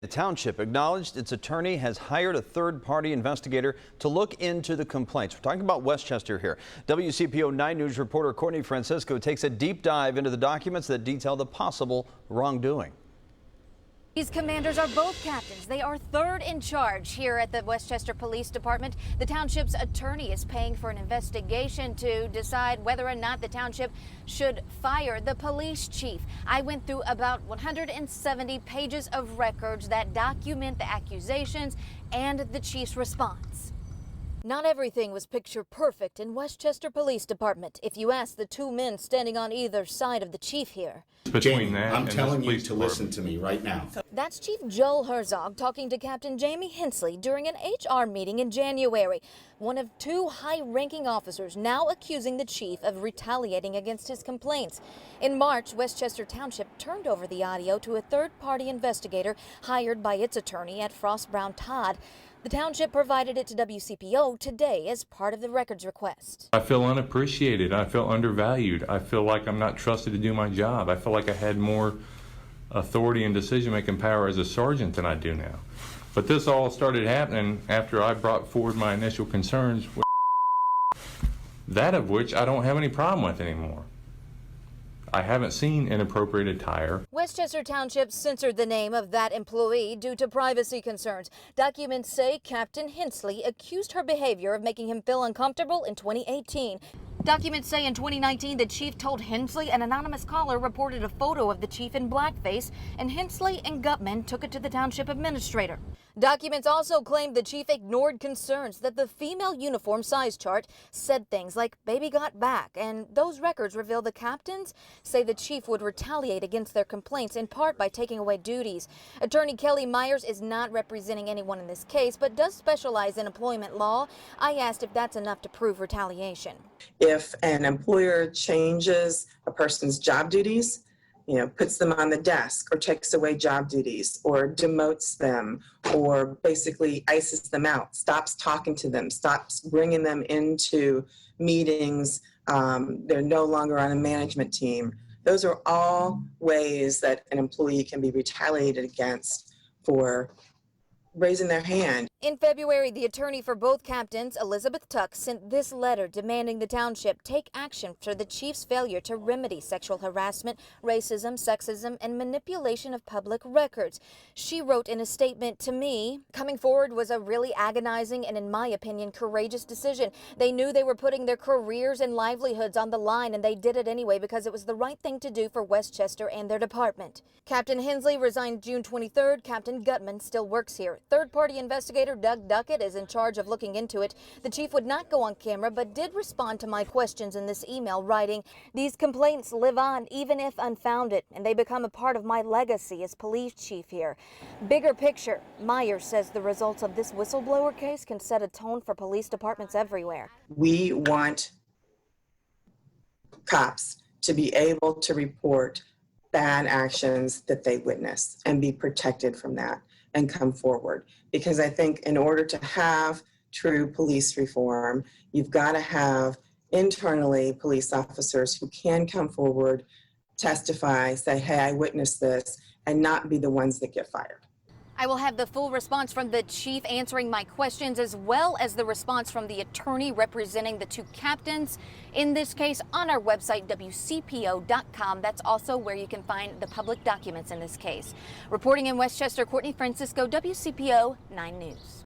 The township acknowledged its attorney has hired a third-party investigator to look into the complaints. We're talking about Westchester here. WCPO 9 News reporter Courtney Francisco takes a deep dive into the documents that detail the possible wrongdoing. These commanders are both captains. They are third in charge here at the Westchester Police Department. The township's attorney is paying for an investigation to decide whether or not the township should fire the police chief. I went through about 170 pages of records that document the accusations and the chief's response. Not everything was picture perfect in Westchester Police Department, if you ask the two men standing on either side of the chief here. Jamie, I'm telling you to listen to me right now. That's Chief Joel Herzog talking to Captain Jamie Hensley during an HR meeting in January. One of two high-ranking officers now accusing the chief of retaliating against his complaints. In March, Westchester Township turned over the audio to a third-party investigator hired by its attorney at Frost Brown Todd. The township provided it to WCPO today as part of the records request. I feel unappreciated. I feel undervalued. I feel like I'm not trusted to do my job. I feel like I had more authority and decision-making power as a sergeant than I do now. But this all started happening after I brought forward my initial concerns, that of which I don't have any problem with anymore. I haven't seen inappropriate attire. Westchester Township censored the name of that employee due to privacy concerns. Documents say Captain Hensley accused her behavior of making him feel uncomfortable in 2018. Documents say in 2019 the chief told Hensley an anonymous caller reported a photo of the chief in blackface, and Hensley and Gutman took it to the township administrator. Documents also claimed the chief ignored concerns that the female uniform size chart said things like baby got back, and those records reveal the captains say the chief would retaliate against their complaints in part by taking away duties. Attorney Kelly Myers is not representing anyone in this case, but does specialize in employment law. I asked if that's enough to prove retaliation. If an employer changes a person's job duties, puts them on the desk or takes away job duties or demotes them or basically ices them out, stops talking to them, stops bringing them into meetings, they're no longer on a management team. Those are all ways that an employee can be retaliated against for raising their hand. In February, the attorney for both captains, Elizabeth Tuck, sent this letter demanding the township take action for the chief's failure to remedy sexual harassment, racism, sexism, and manipulation of public records. She wrote in a statement to me, coming forward was a really agonizing and, in my opinion, courageous decision. They knew they were putting their careers and livelihoods on the line, and they did it anyway because it was the right thing to do for Westchester and their department. Captain Hensley resigned June 23rd. Captain Gutman still works here. Third-party investigator Doug Duckett is in charge of looking into it. The chief would not go on camera, but did respond to my questions in this email, writing, "These complaints live on even if unfounded, and they become a part of my legacy as police chief here." Bigger picture, Myers says the results of this whistleblower case can set a tone for police departments everywhere. We want cops to be able to report bad actions that they witness and be protected from that and come forward. Because I think in order to have true police reform, you've got to have internally police officers who can come forward, testify, say, hey, I witnessed this, and not be the ones that get fired. I will have the full response from the chief answering my questions, as well as the response from the attorney representing the two captains in this case, on our website, WCPO.com. That's also where you can find the public documents in this case. Reporting in Westchester, Courtney Francisco, WCPO 9 News.